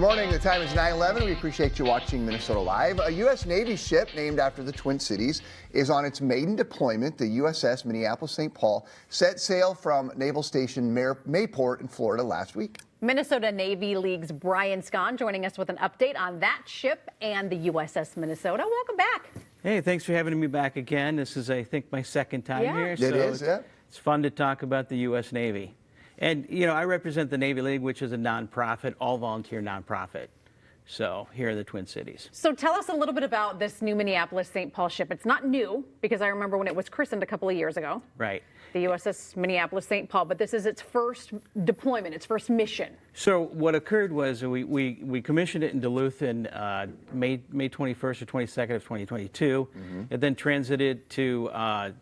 morning. The time is 9:11. We appreciate you watching Minnesota Live. A U.S. Navy ship named after the Twin Cities is on its maiden deployment. The USS Minneapolis-St. Paul set sail from Naval Station Mayport in Florida last week. Minnesota Navy League's Brian Scahn joining us with an update on that ship and the USS Minnesota. Welcome back. Hey, thanks for having me back again. This is, I think, my second time here. It is, yeah. It's fun to talk about the U.S. Navy. And, you know, I represent the Navy League, which is a nonprofit, all-volunteer nonprofit. So here are the Twin Cities. So tell us a little bit about this new Minneapolis-St. Paul ship. It's not new, because I remember when it was christened a couple of years ago. Right. The USS Minneapolis-St. Paul, but this is its first deployment, its first mission. So what occurred was we commissioned it in Duluth in May 21st or 22nd of 2022. It then transited to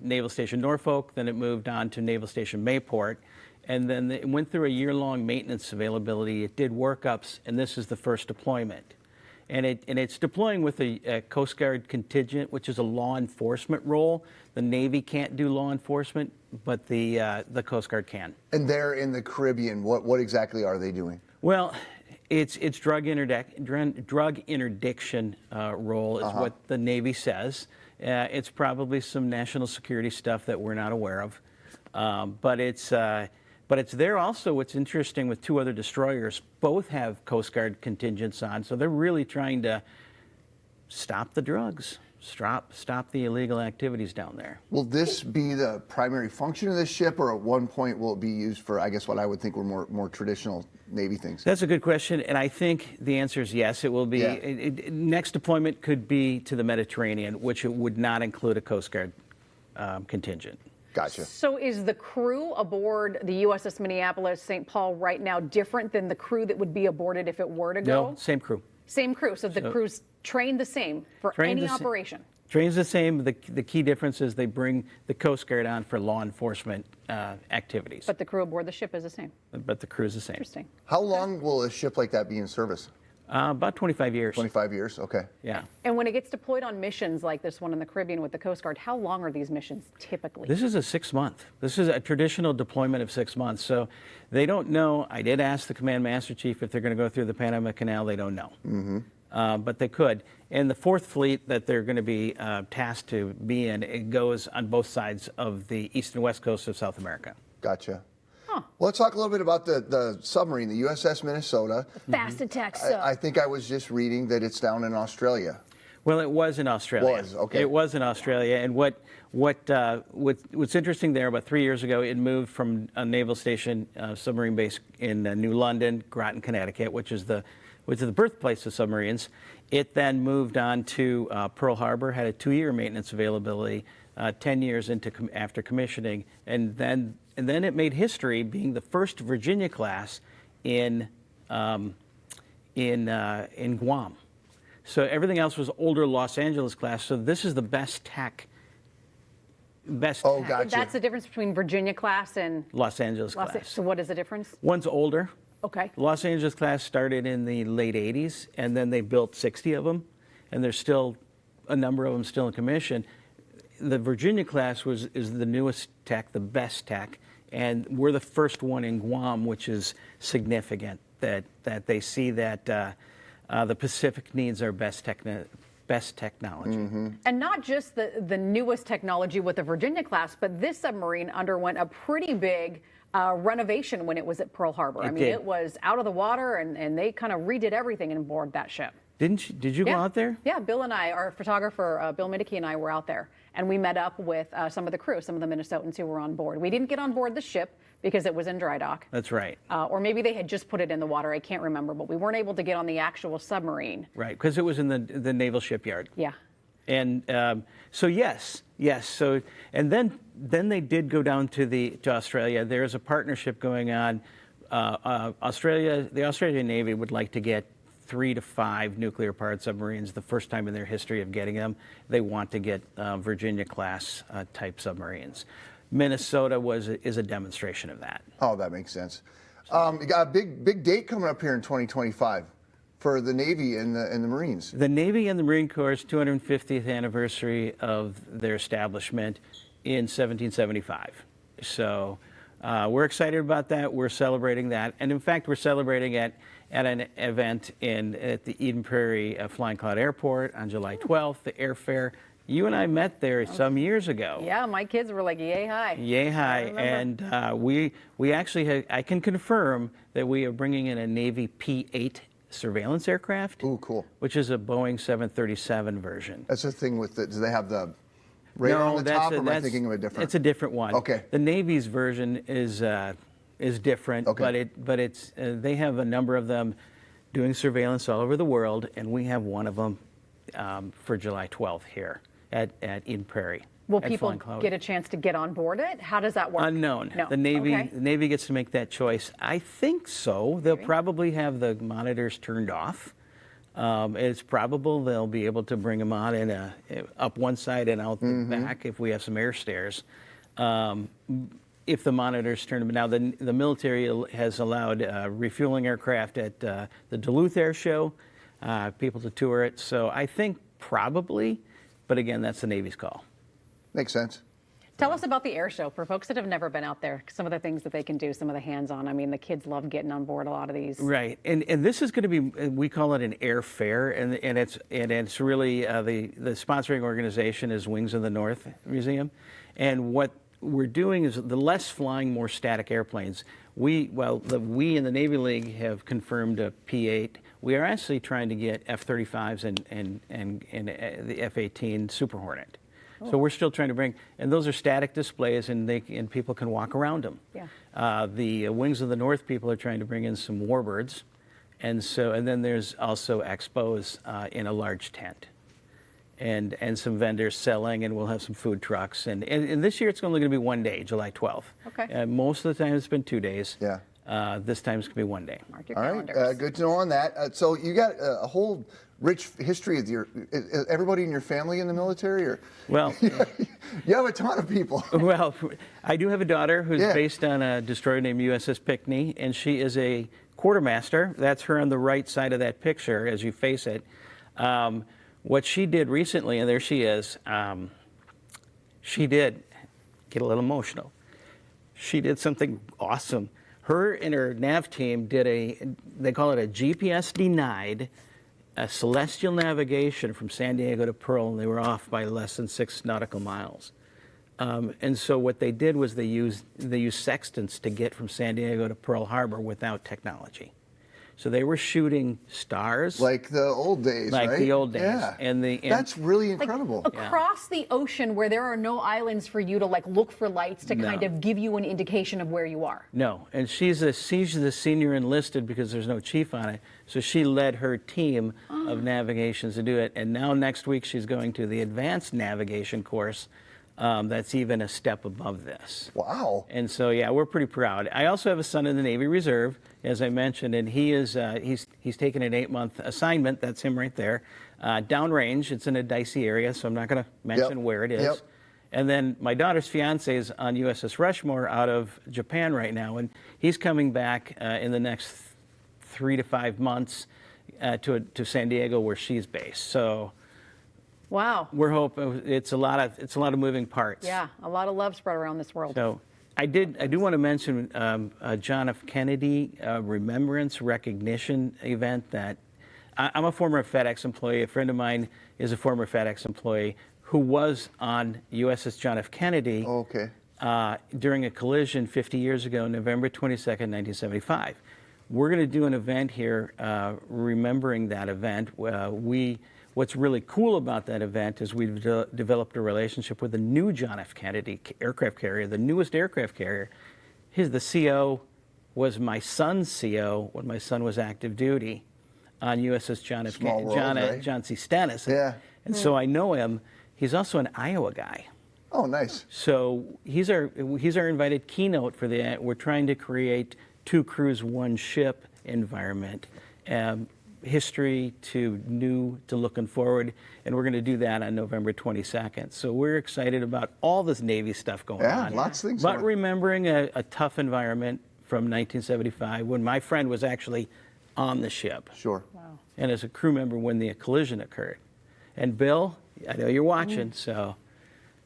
Naval Station Norfolk. Then it moved on to Naval Station Mayport. And then it went through a year-long maintenance availability. It did workups, and this is the first deployment. And it's deploying with a Coast Guard contingent, which is a law enforcement role. The Navy can't do law enforcement, but the Coast Guard can. And they're in the Caribbean. What exactly are they doing? Well, it's drug interdiction role is what the Navy says. It's probably some national security stuff that we're not aware of, but it's there also. What's interesting with two other destroyers, both have Coast Guard contingents on, so they're really trying to stop the drugs, stop the illegal activities down there. Will this be the primary function of this ship, or at one point will it be used for, I guess, what I would think were more traditional Navy things? That's a good question, and I think the answer is yes. It will be. Yeah. Next deployment could be to the Mediterranean, which it would not include a Coast Guard contingent. Gotcha. So is the crew aboard the USS Minneapolis-St. Paul right now different than the crew that would be aboarded if it were to go? No, same crew. Same crew. So the crew's trained the same for any operation? Trains the same. The key difference is they bring the Coast Guard on for law enforcement activities. But the crew aboard the ship is the same? But the crew is the same. Interesting. How long will a ship like that be in service? About 25 years. 25 years, okay. Yeah. And when it gets deployed on missions like this one in the Caribbean with the Coast Guard, how long are these missions typically? This is a 6-month. This is a traditional deployment of 6 months. So they don't know. I did ask the Command Master Chief if they're going to go through the Panama Canal. They don't know. But they could. And the 4th Fleet that they're going to be tasked to be in, it goes on both sides of the east and west coast of South America. Gotcha. Well, let's talk a little bit about the submarine, the USS Minnesota. Fast attack sub. I think I was just reading that it's down in Australia. Well, it was in Australia. Okay. It was in Australia, and what's interesting there? About 3 years ago, it moved from a naval station submarine base in New London, Groton, Connecticut, which is the birthplace of submarines. It then moved on to Pearl Harbor, had a 2-year maintenance availability, 10 years after commissioning, and then it made history being the first Virginia class in Guam. So everything else was older Los Angeles class. So this is the best tech. Oh, gotcha. That's the difference between Virginia class and Los Angeles class. So what is the difference? One's older. Okay. Los Angeles class started in the late 80s, and then they built 60 of them, and there's still a number of them still in commission. The Virginia class is the newest tech, the best tech, and we're the first one in Guam, which is significant that they see that the Pacific needs our best technology. And not just the newest technology with the Virginia class, but this submarine underwent a pretty big renovation when it was at Pearl Harbor. It was out of the water, and they kind of redid everything on board that ship. Did you go out there? Yeah, Bill and I, our photographer, Bill Middeke and I were out there, and we met up with some of the crew, some of the Minnesotans who were on board. We didn't get on board the ship because it was in dry dock. That's right. Or maybe they had just put it in the water. I can't remember, but we weren't able to get on the actual submarine. Right, because it was in the naval shipyard. Yeah. And so yes. So and then they did go down to Australia. There's a partnership going on. The Australian Navy would like to get 3 to 5 nuclear-powered submarines. The first time in their history of getting them, they want to get Virginia-class type submarines. Minnesota is a demonstration of that. Oh, that makes sense. You got a big date coming up here in 2025 for the Navy and the Marines. The Navy and the Marine Corps' 250th anniversary of their establishment in 1775. So we're excited about that. We're celebrating that. And in fact, we're celebrating it at an event at the Eden Prairie Flying Cloud Airport on July 12th, the airfair. You and I met there some years ago. Yeah, my kids were like, yay high. Yay high. And we actually have, I can confirm that we are bringing in a Navy P-8 surveillance aircraft. Ooh, cool. Which is a Boeing 737 version. That's the thing with the, do they have the radar on the top, or am I thinking of a different? It's a different one. Okay. The Navy's version is different, Okay. but it's they have a number of them doing surveillance all over the world, and we have one of them for July 12th here at Eden Prairie. Will at people Flying Cloud. get a chance to get on board it? How does that work? Unknown. No. The Navy Okay. the Navy gets to make that choice. I think so. They'll probably have the monitors turned off. It's probable they'll be able to bring them on up one side and out the back if we have some air stairs. If the monitors turn them now, the military has allowed refueling aircraft at the Duluth Air Show, people to tour it. So I think probably, but again, that's the Navy's call. Makes sense. Tell us about the air show for folks that have never been out there. Some of the things that they can do, some of the hands-on. I mean, the kids love getting on board a lot of these. Right, and this is going to be, we call it an air fair, and it's really the sponsoring organization is Wings of the North Museum, and what we're doing is the less flying, more static airplanes. We in the Navy League have confirmed a P-8. We are actually trying to get F-35s and the F-18 Super Hornet. So we're still trying to bring, and those are static displays, and people can walk around them. Yeah. The Wings of the North people are trying to bring in some warbirds, and then there's also expos in a large tent, and some vendors selling, and we'll have some food trucks, and this year it's only going to be one day, July 12th. Okay. Most of the time it's been 2 days. Yeah. This time it's going to be one day. Mark your All calendars. right, good to know on that. So you got a whole rich history of is everybody in your family in the military, or? Well, You have a ton of people. well, I do have a daughter who's Yeah. based on a destroyer named USS Pinckney, and she is a quartermaster. That's her on the right side of that picture as you face it. What she did recently, and there she is, she did get a little emotional. She did something awesome. Her and her nav team did they call it a GPS denied, a celestial navigation from San Diego to Pearl, and they were off by less than 6 nautical miles. And so what they did was they used sextants to get from San Diego to Pearl Harbor without technology. So they were shooting stars. Like the old days, Like right? the old days. Yeah. And that's really Like, incredible. across the ocean where there are no islands for you to like look for lights to No. kind of give you an indication of where you are. No, and she's the senior enlisted because there's no chief on it. So she led her team of navigations to do it. And now next week she's going to the advanced navigation course. That's even a step above this. Wow. And so, yeah, we're pretty proud. I also have a son in the Navy Reserve, as I mentioned, and he is he's taken an 8-month assignment. That's him right there, downrange. It's in a dicey area, so I'm not going to mention where it is. Yep. And then my daughter's fiance is on USS Rushmore out of Japan right now, and he's coming back in the next 3 to 5 months to San Diego, where she's based. So. Wow. We're hoping it's a lot of moving parts. Yeah, a lot of love spread around this world. So I do want to mention John F. Kennedy Remembrance Recognition event that I'm a former FedEx employee. A friend of mine is a former FedEx employee who was on USS John F. Kennedy Okay. during a collision 50 years ago, November 22nd, 1975. We're going to do an event here remembering that event. What's really cool about that event is we've developed a relationship with the new John F. Kennedy aircraft carrier, the newest aircraft carrier. The CO was my son's CO when my son was active duty on USS John F. Small world, right? John C. Stennis. Yeah. And so I know him. He's also an Iowa guy. Oh, nice. So he's our invited keynote for that. We're trying to create 2 crews, 1 ship environment. History to new to looking forward, and we're going to do that on November 22nd. So we're excited about all this Navy stuff going on. Yeah, lots of things But going. remembering a tough environment from 1975 when my friend was actually on the ship Sure. Wow. and as a crew member when the collision occurred. And Bill, I know you're watching, so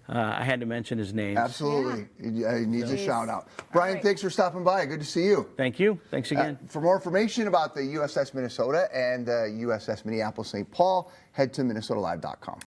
I had to mention his name. Absolutely. He needs a shout out. Brian, right. thanks for stopping by. Good to see you. Thank you. Thanks again. For more information about the USS Minnesota and the USS Minneapolis St. Paul, head to minnesotalive.com.